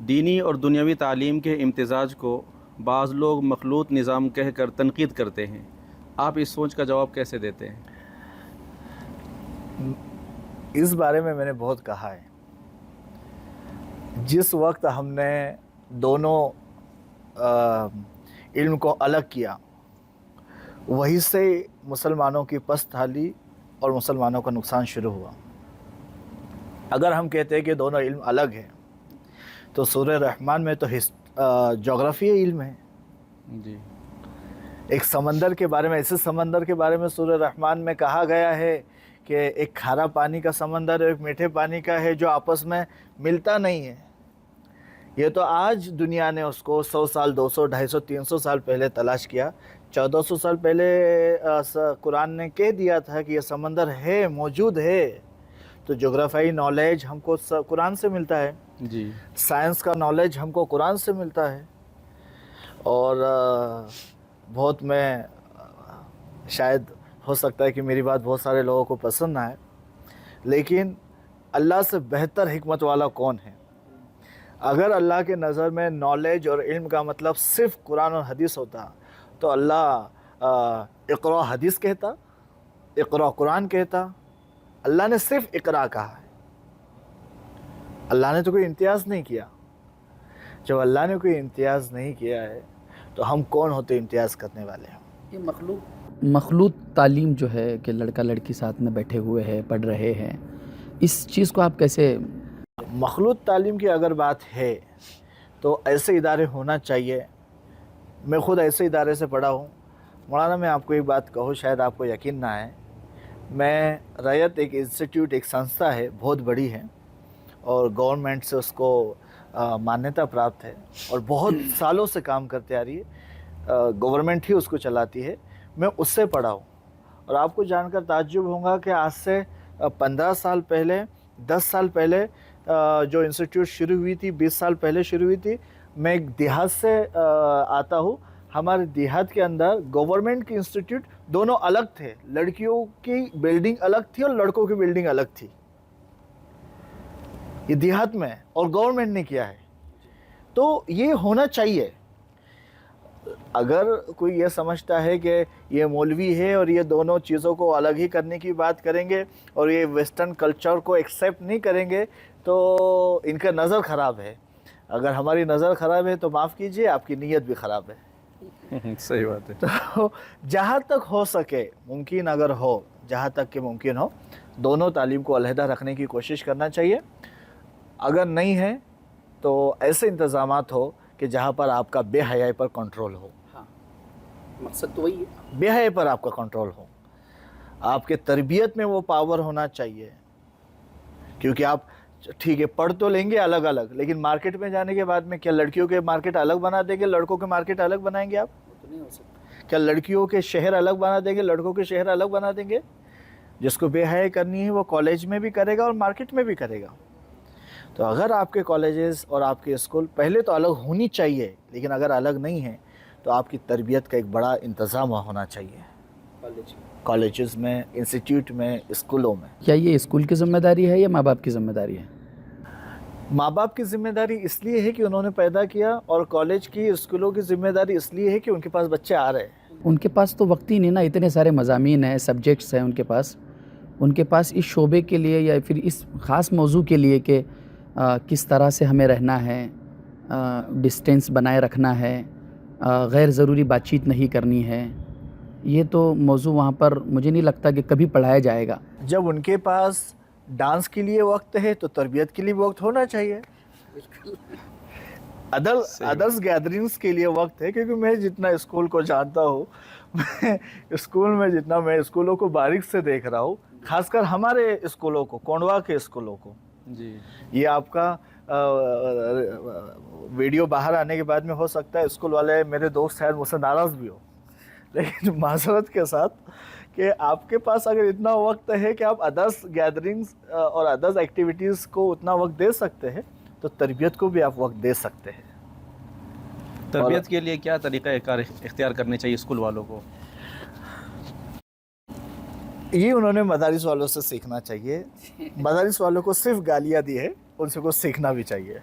دینی اور دنیاوی تعلیم کے امتزاج کو بعض لوگ مخلوط نظام کہہ کر تنقید کرتے ہیں، آپ اس سوچ کا جواب کیسے دیتے ہیں؟ اس بارے میں نے بہت کہا ہے. جس وقت ہم نے دونوں علم کو الگ کیا، وہیں سے مسلمانوں کی پست حالی اور مسلمانوں کا نقصان شروع ہوا. اگر ہم کہتے ہیں کہ دونوں علم الگ ہیں تو سورہ رحمان میں تو جغرافی علم ہے. جی. ایک سمندر کے بارے میں، ایسے سمندر کے بارے میں سورہ رحمان میں کہا گیا ہے کہ ایک کھارا پانی کا سمندر ہے، ایک میٹھے پانی کا ہے، جو آپس میں ملتا نہیں ہے. یہ تو آج دنیا نے اس کو 100 سال 200 250 300 سال پہلے تلاش کیا. 1400 سال پہلے قرآن نے کہہ دیا تھا کہ یہ سمندر ہے، موجود ہے. تو جغرافیائی نالج ہم کو قرآن سے ملتا ہے. جی. سائنس کا نالج ہم کو قرآن سے ملتا ہے. اور بہت میں شاید ہو سکتا ہے کہ میری بات بہت سارے لوگوں کو پسند نہ آئے، لیکن اللہ سے بہتر حکمت والا کون ہے؟ اگر اللہ کے نظر میں نالج اور علم کا مطلب صرف قرآن اور حدیث ہوتا تو اللہ اقرا حدیث کہتا، اقرا قرآن کہتا. اللہ نے صرف اقرا کہا ہے. اللہ نے تو کوئی امتیاز نہیں کیا. جب اللہ نے کوئی امتیاز نہیں کیا ہے تو ہم کون ہوتے امتیاز کرنے والے ہیں؟ یہ مخلوط تعلیم جو ہے کہ لڑکا لڑکی ساتھ میں بیٹھے ہوئے ہیں، پڑھ رہے ہیں، اس چیز کو آپ کیسے؟ مخلوط تعلیم کی اگر بات ہے تو ایسے ادارے ہونا چاہیے. میں خود ایسے ادارے سے پڑھا ہوں. مولانا میں آپ کو ایک بات کہوں، شاید آپ کو یقین نہ آئے. میں ریت ایک انسٹیٹیوٹ، ایک سنستھا ہے، بہت بڑی ہے اور گورنمنٹ سے اس کو مانیتا پراپت ہے اور بہت سالوں سے کام کرتے آ رہی ہے. گورنمنٹ ہی اس کو چلاتی ہے. میں اس سے پڑھا ہوں اور آپ کو جان کر تعجب ہوگا کہ آج سے 15 سال پہلے، 10 سال پہلے جو انسٹیٹیوٹ شروع ہوئی تھی، 20 سال پہلے شروع ہوئی تھی. میں ایک دیہات سے آتا ہوں. ہمارے دیہات کے اندر گورنمنٹ کی انسٹیٹیوٹ دونوں الگ تھے. لڑکیوں کی بلڈنگ الگ تھی اور لڑکوں کی بلڈنگ الگ تھی. یہ دیہات میں اور گورنمنٹ نے کیا ہے. تو یہ ہونا چاہیے. اگر کوئی یہ سمجھتا ہے کہ یہ مولوی ہے اور یہ دونوں چیزوں کو الگ ہی کرنے کی بات کریں گے اور یہ ویسٹرن کلچر کو ایکسیپٹ نہیں کریں گے تو ان کا نظر خراب ہے. اگر ہماری نظر خراب ہے تو معاف کیجئے، آپ کی نیت بھی خراب ہے. صحیح بات ہے. تو جہاں تک ہو سکے، ممکن اگر ہو، جہاں تک کہ ممکن ہو، دونوں تعلیم کو علیحدہ رکھنے کی کوشش کرنا چاہیے. اگر نہیں ہے تو ایسے انتظامات ہو کہ جہاں پر آپ کا بے حیائی پر کنٹرول ہو. ہاں، مقصد تو وہی ہے. بے حیائی پر آپ کا کنٹرول ہو. آپ کے تربیت میں وہ پاور ہونا چاہیے. کیونکہ آپ ٹھیک ہے پڑھ تو لیں گے الگ الگ، لیکن مارکیٹ میں جانے کے بعد میں کیا لڑکیوں کے مارکیٹ الگ بنا دیں گے، لڑکوں کے مارکیٹ الگ بنائیں گے آپ؟ تو نہیں ہو سکتا. کیا لڑکیوں کے شہر الگ بنا دیں گے، لڑکوں کے شہر الگ بنا دیں گے؟ جس کو بے حیائی کرنی ہے وہ کالج میں بھی کرے گا اور مارکیٹ میں بھی کرے گا. تو اگر آپ کے کالجز اور آپ کے اسکول پہلے تو الگ ہونی چاہیے، لیکن اگر الگ نہیں ہیں تو آپ کی تربیت کا ایک بڑا انتظام ہونا چاہیے. کالجز میں، انسٹیٹیوٹ میں، اسکولوں میں. کیا یہ اسکول کی ذمہ داری ہے یا ماں باپ کی ذمہ داری ہے؟ ماں باپ کی ذمہ داری اس لیے ہے کہ انہوں نے پیدا کیا، اور کالج کی، اسکولوں کی ذمہ داری اس لیے ہے کہ ان کے پاس بچے آ رہے ہیں. ان کے پاس تو وقت ہی نہیں نا، اتنے سارے مضامین ہیں، سبجیکٹس ہیں ان کے پاس اس شعبے کے لیے یا پھر اس خاص موضوع کے لیے کہ کس طرح سے ہمیں رہنا ہے، ڈسٹینس بنائے رکھنا ہے، غیر ضروری بات چیت نہیں کرنی ہے. یہ تو موضوع وہاں پر مجھے نہیں لگتا کہ کبھی پڑھایا جائے گا. جب ان کے پاس ڈانس کے لیے وقت ہے تو تربیت کے لیے وقت ہونا چاہیے. ادرس گیدرنگز کے لیے وقت ہے. کیونکہ میں جتنا اسکول کو جانتا ہوں، میں اسکول میں جتنا میں اسکولوں کو باریک سے دیکھ رہا ہوں، خاص کر ہمارے اسکولوں کو، کونڈوا کے اسکولوں کو. جی. یہ آپ کا ویڈیو باہر آنے کے بعد میں ہو سکتا ہے اسکول والے میرے دوست شاید مجھ سے ناراض بھی ہو، لیکن معذرت کے ساتھ کہ آپ کے پاس اگر اتنا وقت ہے کہ آپ ادرس گیدرنگز اور ادرس ایکٹیویٹیز کو اتنا وقت دے سکتے ہیں تو تربیت کو بھی آپ وقت دے سکتے ہیں. تربیت کے لیے کیا طریقہ کار اختیار کرنے چاہیے اسکول والوں کو؟ یہ انہوں نے مدارس والوں سے سیکھنا چاہیے. مدارس والوں کو صرف گالیاں دی ہے، ان سے کو سیکھنا بھی چاہیے.